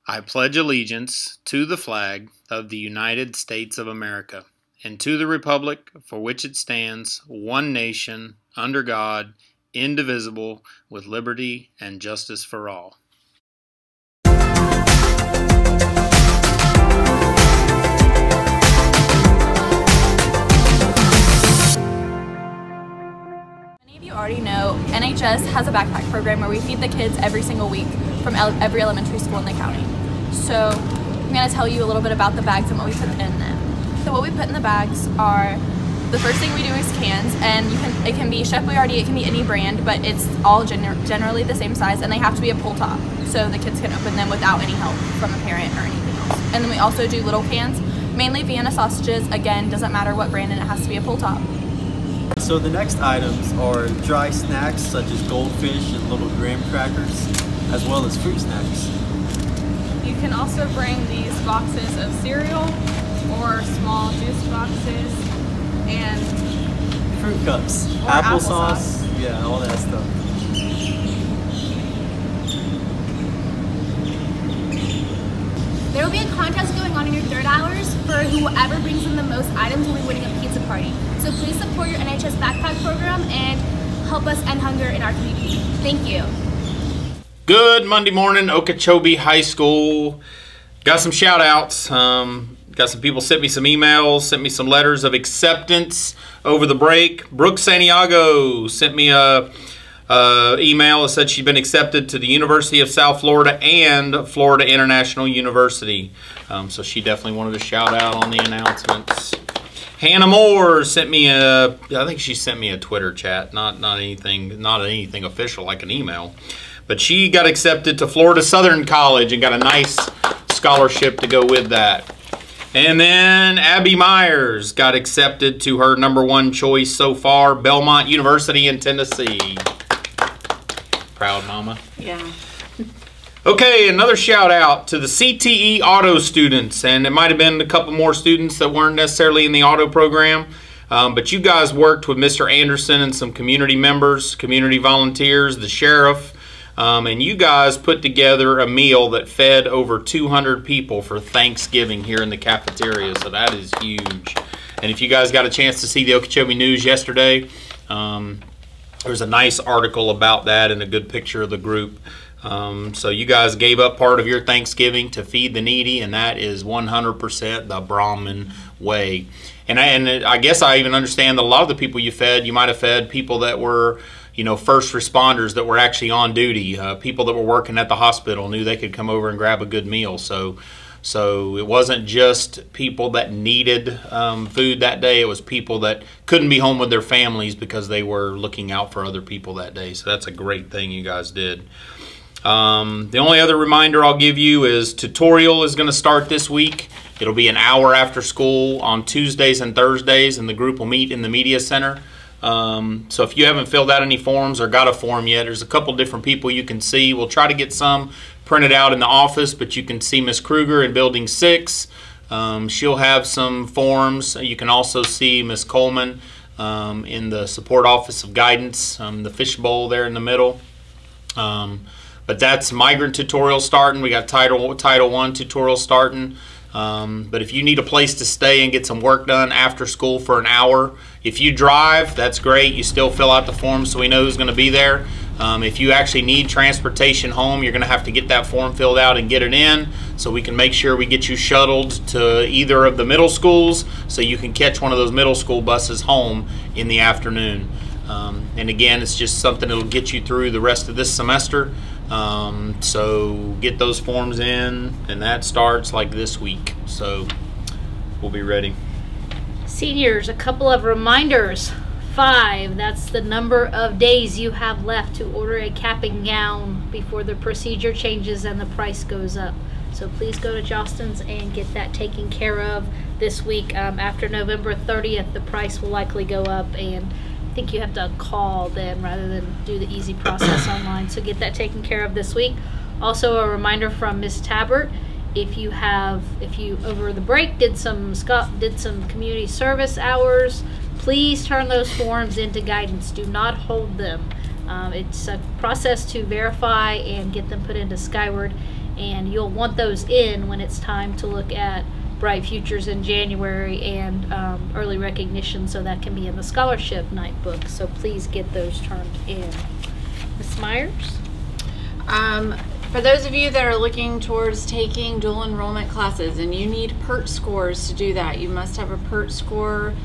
I pledge allegiance to the flag of the United States of America and to the republic for which it stands, one nation, under God, indivisible, with liberty and justice for all. Many of you already know NHS has a backpack program where we feed the kids every single week from every elementary school in the county. So I'm going to tell you a little bit about the bags and what we put in them. So what we put in the bags are, the first thing we do is cans, and it can be Chef Boyardee, it can be any brand, but it's all generally the same size, and they have to be a pull top so the kids can open them without any help from a parent or anything else. And then we also do little cans, mainly Vienna sausages. Again, doesn't matter what brand, and it has to be a pull top. So the next items are dry snacks such as goldfish and little graham crackers, as well as fruit snacks. You can also bring these boxes of cereal or small juice boxes and fruit cups, applesauce, yeah, all that stuff. There will be a contest going on in your third hours for whoever brings in the most items will be winning a pizza party. So please support your NHS backpack program and help us end hunger in our community. Thank you. Good Monday morning, Okeechobee High School. Got some shout outs. Got some people sent me some emails, sent me some letters of acceptance over the break. Brooke Santiago sent me a email that said she'd been accepted to the University of South Florida and Florida International University. So she definitely wanted to shout out on the announcements. Hannah Moore sent me I think she sent me a Twitter chat, not anything official like an email. But she got accepted to Florida Southern College and got a nice scholarship to go with that. And then Abby Myers got accepted to her #1 choice so far, Belmont University in Tennessee. Proud mama. Yeah. Okay, another shout out to the CTE auto students, and it might have been a couple more students that weren't necessarily in the auto program, but you guys worked with Mr. Anderson and some community members, community volunteers, the sheriff, and you guys put together a meal that fed over 200 people for Thanksgiving here in the cafeteria, so that is huge. And if you guys got a chance to see the Okeechobee News yesterday, there's a nice article about that and a good picture of the group. So you guys gave up part of your Thanksgiving to feed the needy, and that is 100% the Brahmin way. And I guess I even understand that a lot of the people you fed, you might have fed people that were, you know, first responders that were actually on duty, people that were working at the hospital knew they could come over and grab a good meal. So it wasn't just people that needed food that day. It was people that couldn't be home with their families because they were looking out for other people that day. So that's a great thing you guys did. The only other reminder I'll give you is tutorial is going to start this week. It'll be an hour after school on Tuesdays and Thursdays, and the group will meet in the media center. So if you haven't filled out any forms or got a form yet, there's a couple different people you can see. We'll try to get some printed out in the office, but you can see Miss Kruger in Building 6. She'll have some forms. You can also see Miss Coleman in the Support Office of Guidance, the fishbowl there in the middle. But that's migrant tutorial starting. We got Title I tutorial starting. But if you need a place to stay and get some work done after school for an hour, if you drive, that's great. You still fill out the form so we know who's going to be there. If you actually need transportation home, you're going to have to get that form filled out and get it in so we can make sure we get you shuttled to either of the middle schools so you can catch one of those middle school buses home in the afternoon. And again, it's just something that'll get you through the rest of this semester. So get those forms in, and that starts like this week. So we'll be ready. Seniors, a couple of reminders. 5, that's the number of days you have left to order a cap and gown before the procedure changes and the price goes up. So please go to Jostens and get that taken care of this week. After November 30th, the price will likely go up, and I think you have to call them rather than do the easy process online. So get that taken care of this week. Also a reminder from Ms. Tabbert, if you over the break did some community service hours, please turn those forms into guidance. Do not hold them. It's a process to verify and get them put into Skyward. and you'll want those in when it's time to look at Bright Futures in January and early recognition, so that can be in the scholarship night book. So please get those turned in. Ms. Myers? For those of you that are looking towards taking dual enrollment classes and you need PERT scores to do that, you must have a PERT score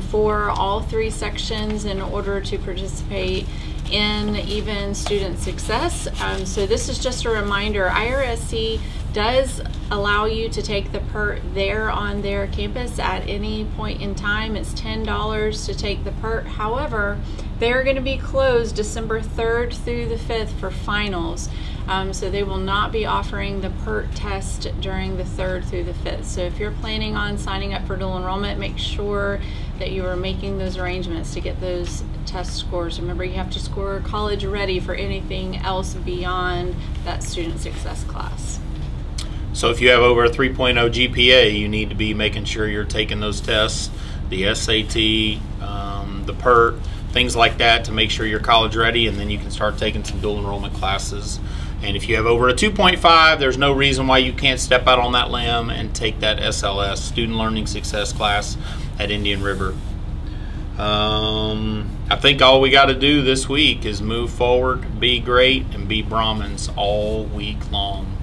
for all 3 sections in order to participate in even student success. So this is just a reminder, IRSC does allow you to take the PERT there on their campus at any point in time. It's $10 to take the PERT. However, they're going to be closed December 3rd through the 5th for finals. So they will not be offering the PERT test during the 3rd through the 5th. So if you're planning on signing up for dual enrollment, make sure that you are making those arrangements to get those test scores. Remember, you have to score college ready for anything else beyond that student success class. So if you have over a 3.0 GPA, you need to be making sure you're taking those tests, the SAT, the PERT, things like that, to make sure you're college ready, and then you can start taking some dual enrollment classes. And if you have over a 2.5, there's no reason why you can't step out on that limb and take that SLS, Student Learning Success class at Indian River. I think all we got to do this week is move forward, be great, and be Brahmins all week long.